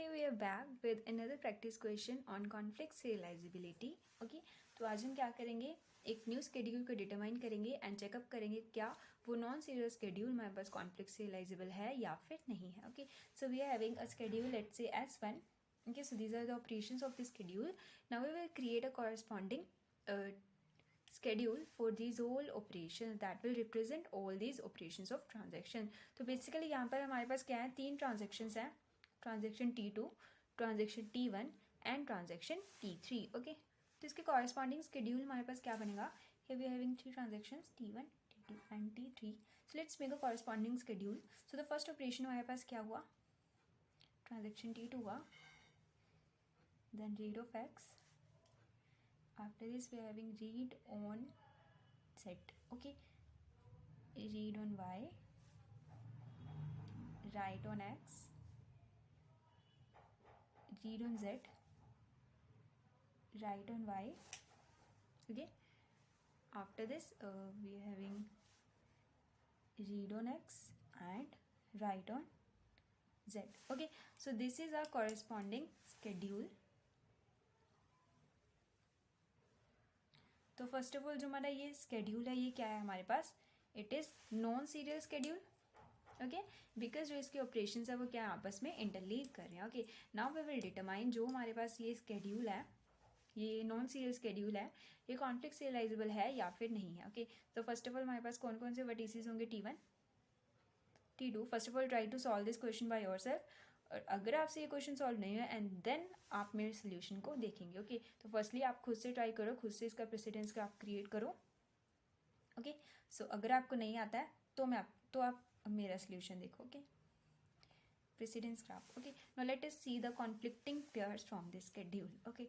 Okay, we are back with another practice question on conflict serializability. Okay, तो आज हम क्या करेंगे, एक न्यू स्केड्यूल को डिटरमाइन करेंगे एंड चेकअप करेंगे क्या वो नॉन सीरियल स्केड्यूल हमारे पास कॉन्फ्लिक्ट serializable है या फिर नहीं है. Okay, so we are having a schedule, let's say S1. Okay, so these are the operations of the schedule. Now we will create a corresponding schedule for these all operations that will represent all these operations of transaction. तो basically यहाँ पर हमारे पास क्या है, तीन transactions हैं, transaction T2, transaction T1 and transaction T3. Okay, तो इसके कॉरेस्पॉन्डिंग स्केड्यूल हमारे पास क्या बनेगा. Here we are having three transactions T1, T2 and T3. So let's make a corresponding schedule. So the first operation हमारे पास क्या हुआ, ट्रांजेक्शन T2 हुआ, then read of x. After this we are having read on set. Okay, read on y, write on x, read on z, write on y. Okay, after this we are having read on x and write on z. Okay, so this is our corresponding schedule. तो first of all जो हमारा ये schedule है ये क्या है हमारे पास, it is non serial schedule. Okay, because जो इसके ऑपरेशन है वो क्या आपस में इंटरलीव कर रहे हैं. Okay, now we will determine जो हमारे पास ये स्केड्यूल है, ये नॉन सीरियल स्केड्यूल है, ये कॉन्फ्लिक्ट सीरियलाइजेबल है या फिर नहीं है. ओके, तो फर्स्ट ऑफ ऑल हमारे पास कौन कौन से वर्टिसेस होंगे, T1, T2. First of all try to solve this question by yourself. और अगर आपसे ये क्वेश्चन सॉल्व नहीं है एंड देन आप मेरे सोल्यूशन को देखेंगे. ओके, तो फर्स्टली आप खुद से ट्राई करो, खुद से इसका प्रेसिडेंस ग्राफ क्रिएट करो. ओके, सो अगर आपको नहीं आता है तो आप मेरा सोल्यूशन देखो. Okay, precedence graph. Okay, now let us see the conflicting pairs from this schedule. Okay,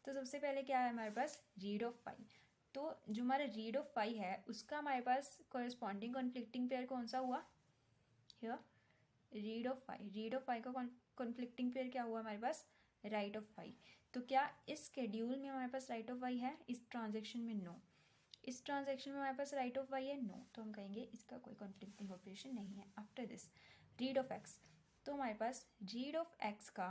तो सबसे पहले क्या है हमारे पास, रीड ऑफ फाई. तो जो हमारा रीड ऑफ फाई है उसका हमारे पास कॉरेस्पॉन्डिंग कॉन्फ्लिक्टिंग पेयर कौन सा हुआ, here read of phi. Read of phi का कॉन्फ्लिक्टिंग पेयर क्या हुआ हमारे पास, राइट ऑफ फाई. तो क्या इस शेड्यूल में हमारे पास राइट ऑफ वाई है, इस ट्रांजेक्शन में नो. इस ट्रांजेक्शन में हमारे पास राइट ऑफ वाई है, नो. तो हम कहेंगे इसका कोई कॉन्फ्लिक्टिंग ऑपरेशन नहीं है. After this read of x. तो हमारे पास रीड ऑफ एक्स का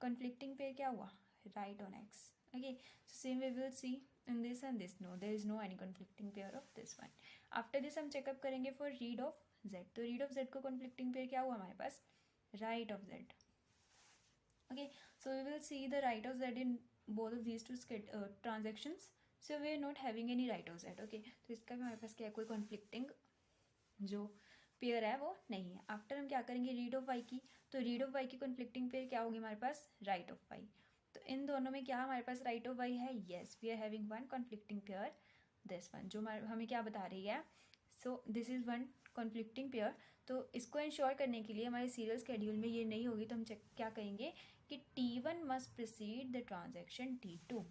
कॉन्फ्लिक्टिंग पेयर क्या हुआ, write on x. Okay, so same we will see in this and this, no there is no any conflicting pair of this one. After this हम checkup करेंगे for read of z. तो read of Z को conflicting pair क्या हुआ हमारे पास, write of Z. Okay, so we will see the write of Z in both of these two transactions. So we are not having any write of Z. Okay, तो इसका भी हमारे पास क्या है, कोई कॉन्फ्लिक्टिंग जो पेयर है वो नहीं है. आफ्टर हम क्या करेंगे, रीड ऑफ वाई की. तो रीड ऑफ वाई की कॉन्फ्लिक्टिंग पेयर क्या होगी हमारे पास, राइट ऑफ वाई. तो इन दोनों में क्या हमारे पास राइट ऑफ वाई है, yes we are having one conflicting pair, this one, जो हमें क्या बता रही है. So this is one conflicting pair. तो इसको इंश्योर करने के लिए हमारे सीरियल स्केड्यूल में ये नहीं होगी तो हम क्या कहेंगे कि T1 must precede the transaction T2.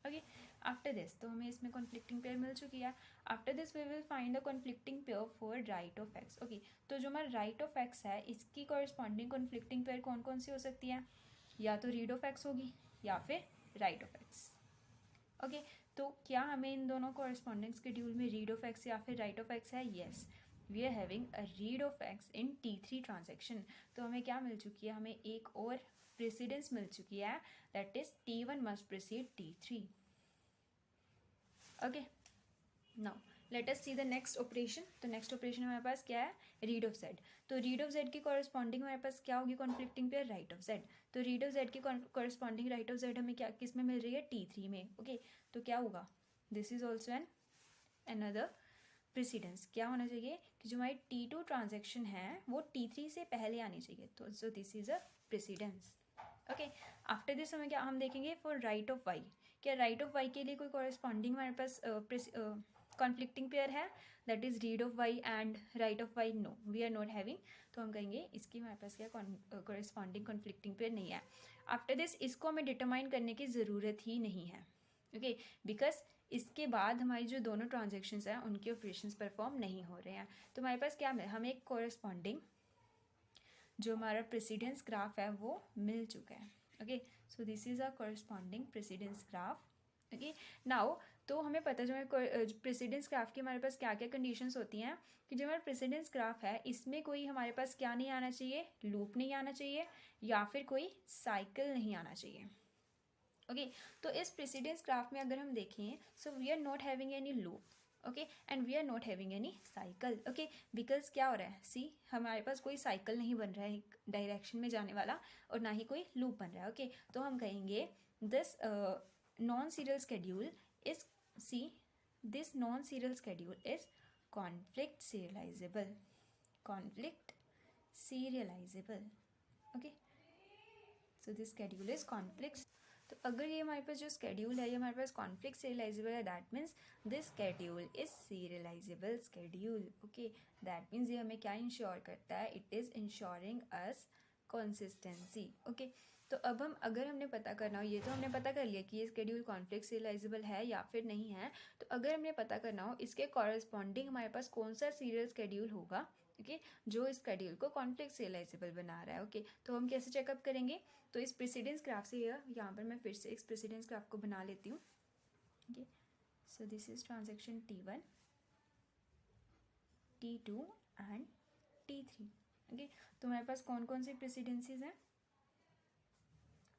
Okay, after this तो हमें इसमें कॉन्फ्लिक्टिंग पेयर मिल चुकी है. After this we will find the conflicting pair for write of x. Okay, तो जो हमारा राइट ऑफ एक्स है इसकी कॉरेस्पॉन्डिंग कॉन्फ्लिक्टिंग पेयर कौन कौन सी हो सकती है, या तो रीड ऑफ एक्स होगी या फिर राइट ऑफ एक्स. ओके, तो क्या हमें इन दोनों कॉरेस्पॉन्डिंग शेड्यूल में रीड ऑफ एक्स या फिर राइट ऑफ एक्स है, yes we are having a read of x in T3 transaction. तो हमें क्या मिल चुकी है, हमें एक और प्रेसिडेंस मिल चुकी है, that is T1 must preceded T3. Okay, now let us see the next operation. तो नेक्स्ट ऑपरेशन हमारे पास क्या है, रीड ऑफ जेड. तो रीड ऑफ जेड की कॉरेस्पॉन्डिंग हमारे पास क्या होगी, conflicting pair right of z. तो रीड ऑफ जेड की कॉरेस्पॉन्डिंग राइट ऑफ जेड हमें क्या किस में मिल रही है, T3 में. ओके, तो क्या होगा, this is also an another precedence. क्या होना चाहिए कि जो हमारी T2 ट्रांजेक्शन है वो T3 से पहले आनी चाहिए. तो so this is a precedence. Okay, after this हमें क्या हम देखेंगे फॉर राइट ऑफ वाई. क्या राइट ऑफ वाई के लिए कोई कॉरेस्पॉन्डिंग हमारे पास कॉन्फ्लिक्टिंग पेयर है, that is read of y and write of y, no we are not having. तो हम कहेंगे इसकी हमारे पास क्या कॉरेस्पॉन्डिंग कॉन्फ्लिक्टिंग पेयर नहीं है. आफ्टर दिस इसको हमें डिटरमाइन करने की ज़रूरत ही नहीं है. ओके, बिकॉज इसके बाद हमारी जो दोनों ट्रांजेक्शन्स हैं उनके ऑपरेशंस परफॉर्म नहीं हो रहे हैं. तो हमारे पास क्या हमें एक कॉरेस्पॉन्डिंग जो हमारा प्रेसिडेंस ग्राफ है वो मिल चुका है. Okay, so this is a corresponding precedence graph. Okay now तो हमें पता जो है प्रेसिडेंस ग्राफ की हमारे पास क्या क्या कंडीशंस होती हैं कि जो हमारा प्रेसिडेंस ग्राफ है इसमें कोई हमारे पास क्या नहीं आना चाहिए, लूप नहीं आना चाहिए या फिर कोई साइकिल नहीं आना चाहिए। ओके तो इस प्रेसिडेंस ग्राफ में अगर हम देखें so we are not having any loop okay and we are not having any cycle okay because क्या हो रहा है सी हमारे पास कोई साइकिल नहीं बन रहा है एक डायरेक्शन में जाने वाला और ना ही कोई लूप बन रहा है ओके तो हम कहेंगे this non serial schedule is see this non serial schedule is conflict serialisable okay so this schedule is conflict. तो अगर ये हमारे पास जो स्केड्यूल है ये हमारे पास कॉन्फ्लिक्ट सीरियलाइजेबल है that means this schedule is serialisable schedule okay that means ये हमें क्या इंश्योर करता है, it is ensuring us consistency okay. तो अब हम अगर हमने पता करना हो, ये तो हमने पता कर लिया कि ये स्केड्यूल कॉन्फ्लिक्ट सीरियलाइजेबल है या फिर नहीं है, तो अगर हमने पता करना हो इसके कॉरेस्पॉन्डिंग हमारे पास कौन सा सीरियल स्केड्यूल होगा ओके जो इस स्केड्यूल को कॉन्फ्लिक्ट सीरियलाइजेबल बना रहा है ओके तो हम कैसे चेकअप करेंगे, तो इस प्रेसिडेंस ग्राफ से यहाँ पर मैं फिर से इस प्रेसिडेंस ग्राफ को बना लेती हूँ okay. So this is transaction T1, T2 and T3 okay. तो हमारे पास कौन कौन सी प्रेसिडेंसीज हैं,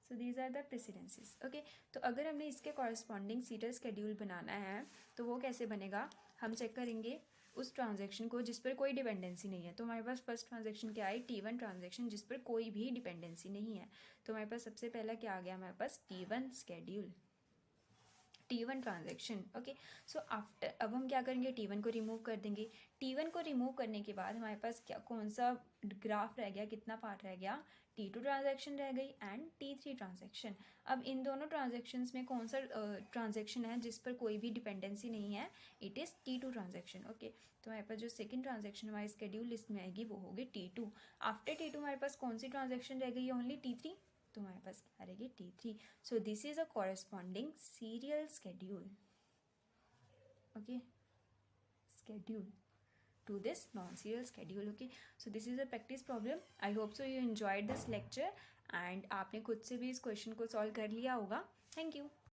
so these are the presidencies okay. तो अगर हमने इसके कॉरस्पॉन्डिंग सीरियल स्केड्यूल बनाना है तो वो कैसे बनेगा, हम चेक करेंगे उस ट्रांजैक्शन को जिस पर कोई डिपेंडेंसी नहीं है। तो हमारे पास फर्स्ट ट्रांजैक्शन क्या है, T1 ट्रांजैक्शन जिस पर कोई भी डिपेंडेंसी नहीं है। तो हमारे पास सबसे पहला क्या आ गया, हमारे पास T1 schedule, T1 transaction okay. So after अब हम क्या करेंगे, T1 को रिमूव कर देंगे। T1 को रिमूव करने के बाद हमारे पास क्या कौन सा ग्राफ रह गया, कितना पार्ट रह गया, T2 ट्रांजैक्शन रह गई एंड T3 ट्रांजैक्शन। अब इन दोनों ट्रांजैक्शंस में कौन सा ट्रांजैक्शन है जिस पर कोई भी डिपेंडेंसी नहीं है, it is T2 transaction okay. तो हमारे पास जो सेकंड ट्रांजैक्शन हमारी स्केड्यूल लिस्ट में आएगी वो होगी T2। आफ्टर T2 हमारे पास कौन सी ट्रांजैक्शन रह गई है, ओनली T3, तो हमारे पास क्या रहेगी T3। So this is a corresponding serial schedule okay, schedule to this non-serial schedule okay। so this is a practice problem, I hope so you enjoyed this lecture and आपने खुद से भी इस क्वेश्चन को सॉल्व कर लिया होगा। Thank you.